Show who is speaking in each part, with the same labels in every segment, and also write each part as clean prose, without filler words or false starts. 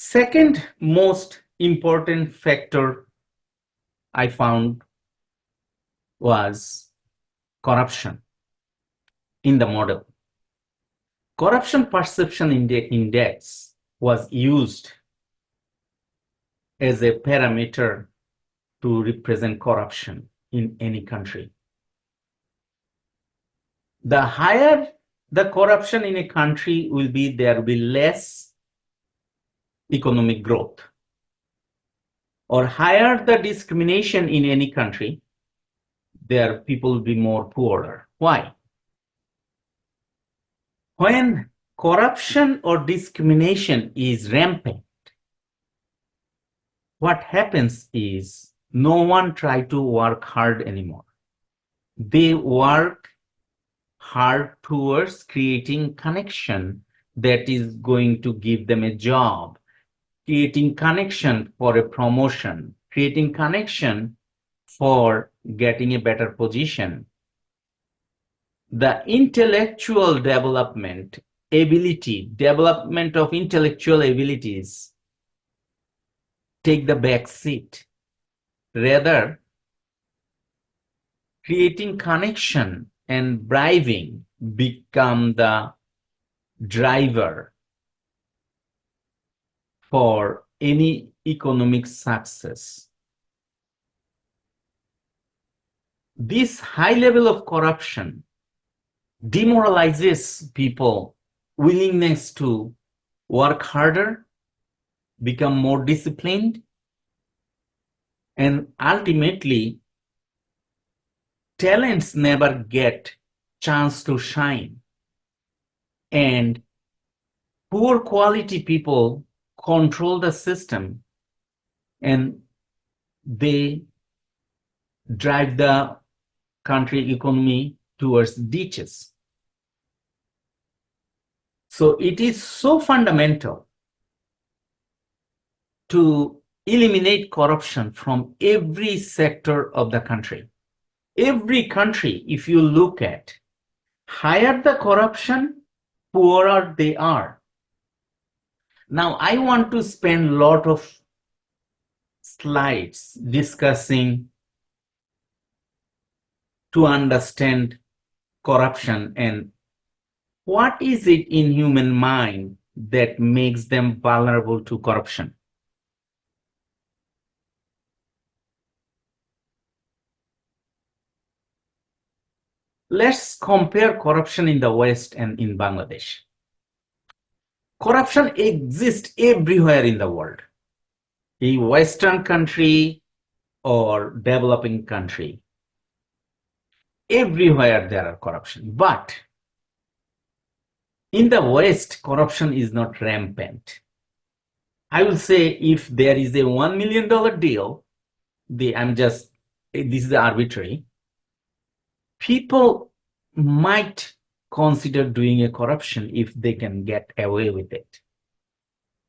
Speaker 1: Second most important factor I found was corruption in the model. Corruption Perception Index was used as a parameter to represent corruption in any country. The higher the corruption in a country will be, there will be less economic growth. Or higher the discrimination in any country, there people will be more poorer. Why? When corruption or discrimination is rampant, what happens is no one try to work hard anymore. They work hard towards creating connection that is going to give them a job, creating connection for a promotion, creating connection for getting a better position. The intellectual development of intellectual abilities take the back seat. Rather, creating connection and bribing become the driver for any economic success. This high level of corruption demoralizes people' willingness to work harder, become more disciplined, and ultimately talents never get chance to shine, and poor quality people control the system and they drive the country economy towards ditches. So it is so fundamental to eliminate corruption from every sector of the country. Every country, if you look at, higher the corruption, poorer they are. Now, I want to spend a lot of slides discussing to understand corruption and what is it in human mind that makes them vulnerable to corruption. Let's compare corruption in the West and in Bangladesh. Corruption exists everywhere in the world, a Western country or developing country. Everywhere there are corruption, but in the West, corruption is not rampant. I will say if there is a $1 million deal, this is arbitrary, people might consider doing a corruption if they can get away with it.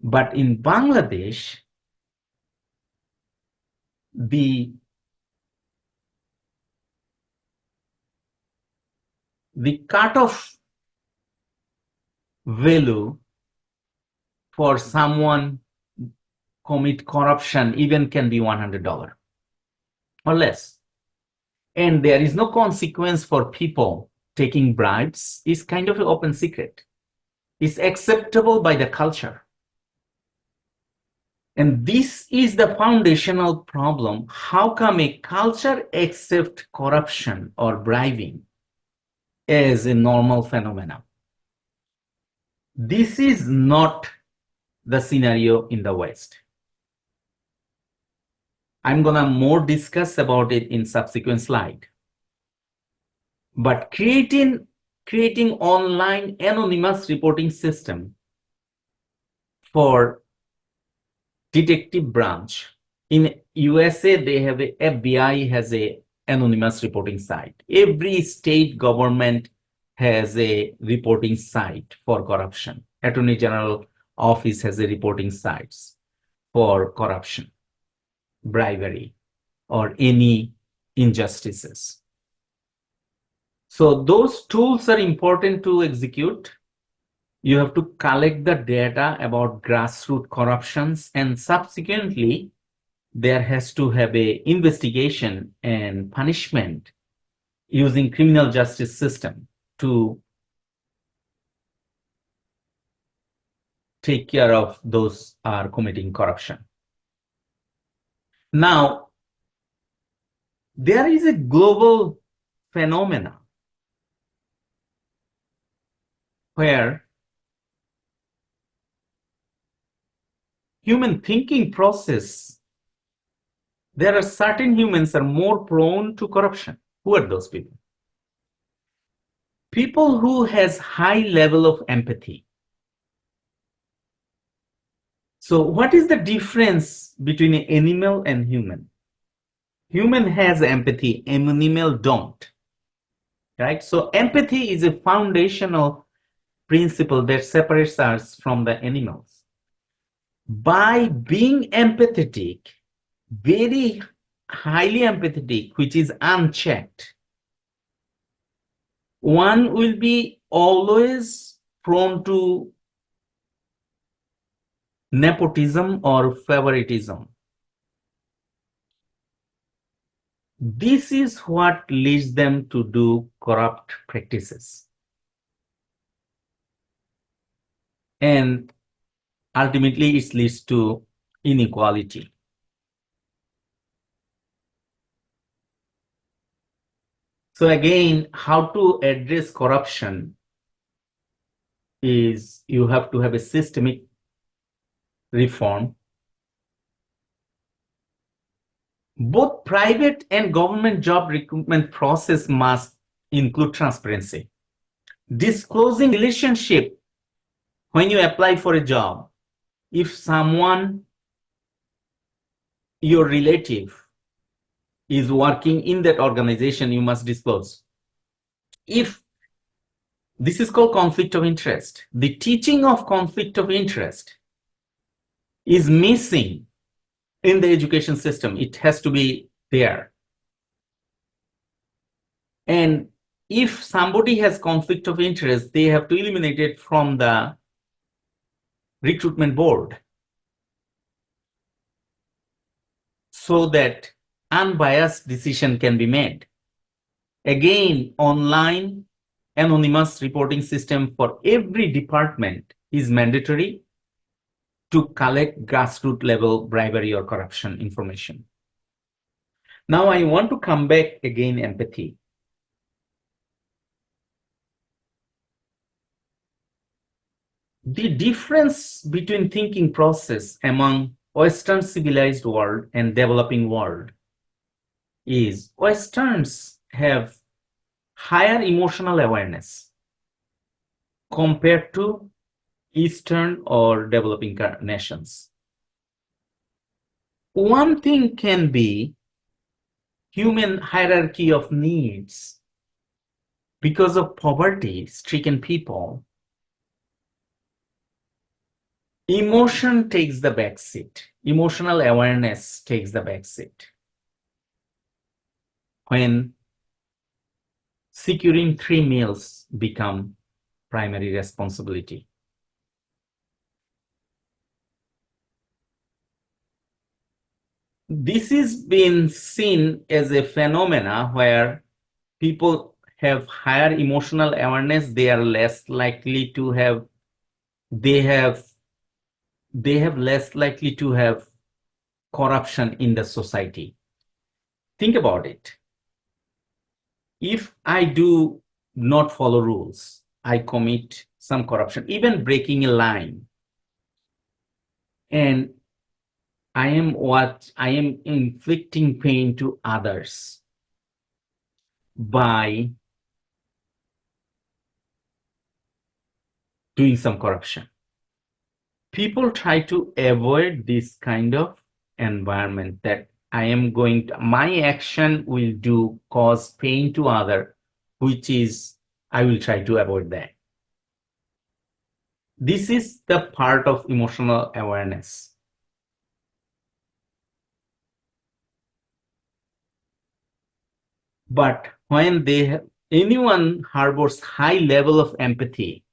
Speaker 1: But in Bangladesh, the cutoff value for someone commit corruption even can be $100 or less. And there is no consequence for people taking bribes. It's kind of an open secret. It's acceptable by the culture. And this is the foundational problem. How come a culture accepts corruption or bribing as a normal phenomenon? This is not the scenario in the West. I'm gonna more discuss about it in subsequent slide. But creating online anonymous reporting system for detective branch. In USA, they have FBI has a anonymous reporting site. Every state government has a reporting site for corruption. Attorney General Office has a reporting sites for corruption, bribery, or any injustices. So those tools are important to execute, You have to collect the data about grassroots corruptions, and subsequently there has to have a investigation and punishment using criminal justice system to take care of those are committing corruption. Now, there is a global phenomena where human thinking process, there are certain humans are more prone to corruption. Who are those people? People who has high level of empathy. So what is the difference between an animal and human? Human has empathy, animal don't, right? So empathy is a foundational principle that separates us from the animals. By being empathetic, very highly empathetic, which is unchecked, one will be always prone to nepotism or favoritism. This is what leads them to do corrupt practices. And ultimately, it leads to inequality. So again, how to address corruption is you have to have a systemic reform. Both private and government job recruitment process must include transparency. Disclosing relationship when you apply for a job. If someone, your relative, is working in that organization, you must disclose. If this is called conflict of interest, the teaching of conflict of interest is missing in the education system. It has to be there. And if somebody has conflict of interest, they have to eliminate it from the recruitment board so that unbiased decision can be made. Again, online anonymous reporting system for every department is mandatory to collect grassroots level bribery or corruption information. Now I want to come back again, empathy. The difference between thinking process among Western civilized world and developing world is Westerns have higher emotional awareness compared to Eastern or developing nations. One thing can be human hierarchy of needs. Because of poverty-stricken people, emotion takes the back seat. Emotional awareness takes the back seat. When securing 3 meals become primary responsibility. This is been seen as a phenomena where people have higher emotional awareness, they are less likely to have, they have less likely to have corruption in the society. Think about it. If I do not follow rules, I commit some corruption, even breaking a line, and I am inflicting pain to others by doing some corruption. People try to avoid this kind of environment that my action will cause pain to other, which is, I will try to avoid that. This is the part of emotional awareness. But when anyone harbors high level of empathy,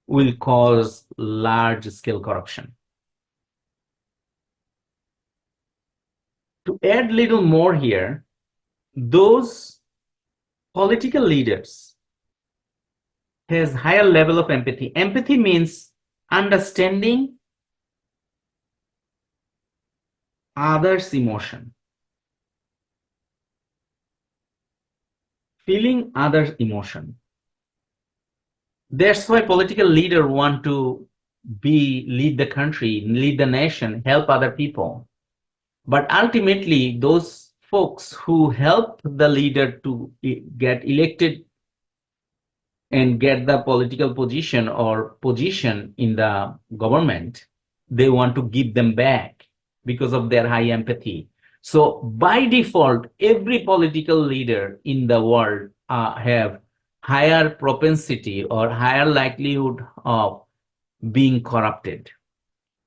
Speaker 1: will cause large scale corruption. To add little more here, those political leaders has higher level of empathy. Empathy means understanding others' emotion, feeling others' emotion. That's why political leaders want to lead the country, lead the nation, help other people. But ultimately, those folks who help the leader to get elected and get the political position or position in the government, they want to give them back because of their high empathy. So by default, every political leader in the world have higher propensity or higher likelihood of being corrupted.